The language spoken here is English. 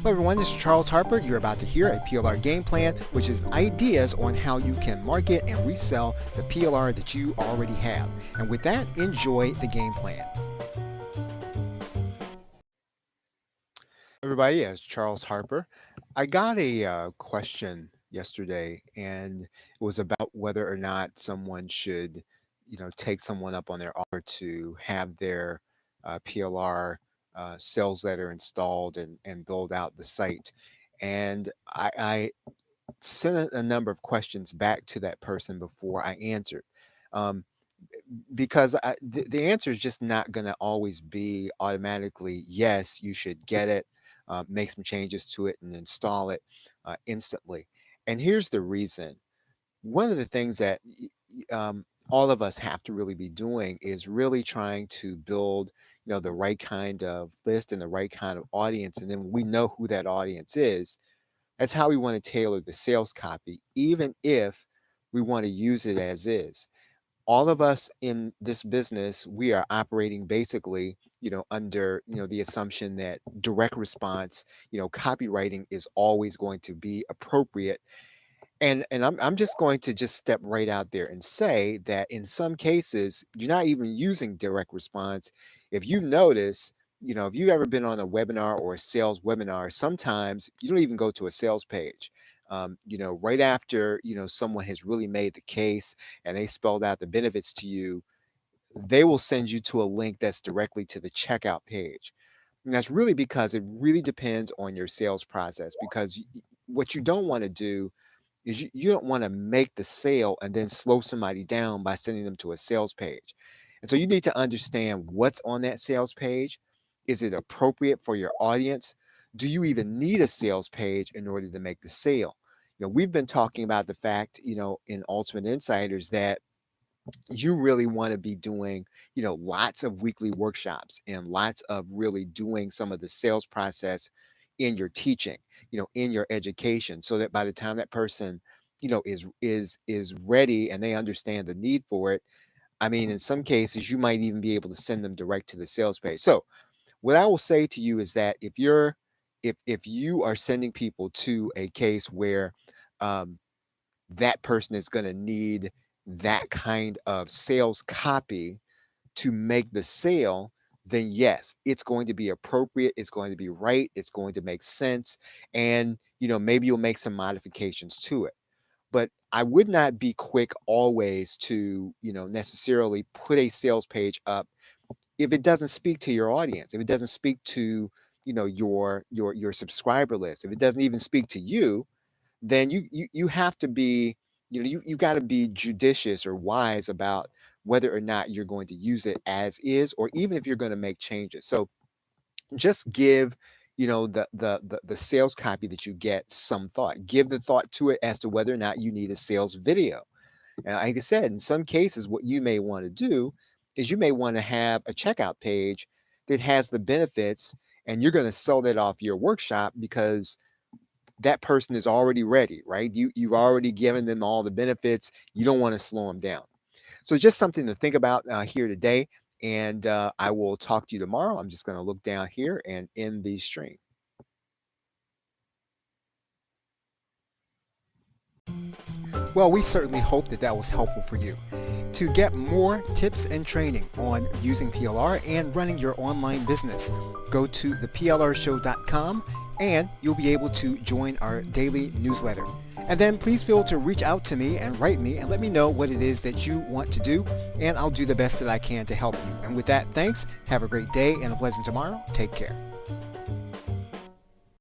Hello everyone, this is Charles Harper. You're about to hear a PLR game plan, which is ideas on how you can market and resell the PLR that you already have. And with that, enjoy the game plan. Everybody, it's Charles Harper. I got a question yesterday, and it was about whether or not someone should, take someone up on their offer to have their PLR sales letter installed and build out the site. And I sent a number of questions back to that person before I answered. Um, because the answer is just not going to always be automatically, yes, you should get it, make some changes to it, and install it instantly. And here's the reason. One of the things that all of us have to really be doing is really trying to build, the right kind of list and the right kind of audience. And then we know who that audience is. That's how we want to tailor the sales copy, even if we want to use it as is. All of us in this business, we are operating basically, under, the assumption that direct response, copywriting is always going to be appropriate. And I'm just going to just step right out there and say that in some cases, you're not even using direct response. If you notice, if you've ever been on a webinar or a sales webinar, sometimes you don't even go to a sales page. Right after, someone has really made the case and they spelled out the benefits to you, they will send you to a link that's directly to the checkout page. And that's really because it really depends on your sales process, because what you don't want to do is you don't want to make the sale and then slow somebody down by sending them to a sales page. And so you need to understand what's on that sales page. Is it appropriate for your audience? Do you even need a sales page in order to make the sale? We've been talking about the fact, in Ultimate Insiders, that you really want to be doing, lots of weekly workshops and lots of really doing some of the sales process in your teaching, in your education, so that by the time that person, is ready and they understand the need for it. I mean, in some cases, you might even be able to send them direct to the sales page. So what I will say to you is that if you are sending people to a case where that person is going to need that kind of sales copy to make the sale, then yes, it's going to be appropriate. It's going to be right. It's going to make sense. And, maybe you'll make some modifications to it. But I would not be quick always to, necessarily put a sales page up if it doesn't speak to your audience, if it doesn't speak to, your subscriber list, if it doesn't even speak to you, then you have to be, you got to be judicious or wise about whether or not you're going to use it as is, or even if you're going to make changes. So just give, the sales copy that you get some thought. Give the thought to it as to whether or not you need a sales video. And like I said, in some cases, what you may want to do is you may want to have a checkout page that has the benefits, and you're going to sell that off your workshop because that person is already ready, right? You've already given them all the benefits. You don't want to slow them down. So just something to think about here today. And I will talk to you tomorrow. I'm just going to look down here and end the stream. Well, we certainly hope that was helpful for you. To get more tips and training on using PLR and running your online business, go to theplrshow.com and you'll be able to join our daily newsletter. And then please feel to reach out to me and write me and let me know what it is that you want to do, and I'll do the best that I can to help you. And with that, thanks. Have a great day and a pleasant tomorrow. Take care.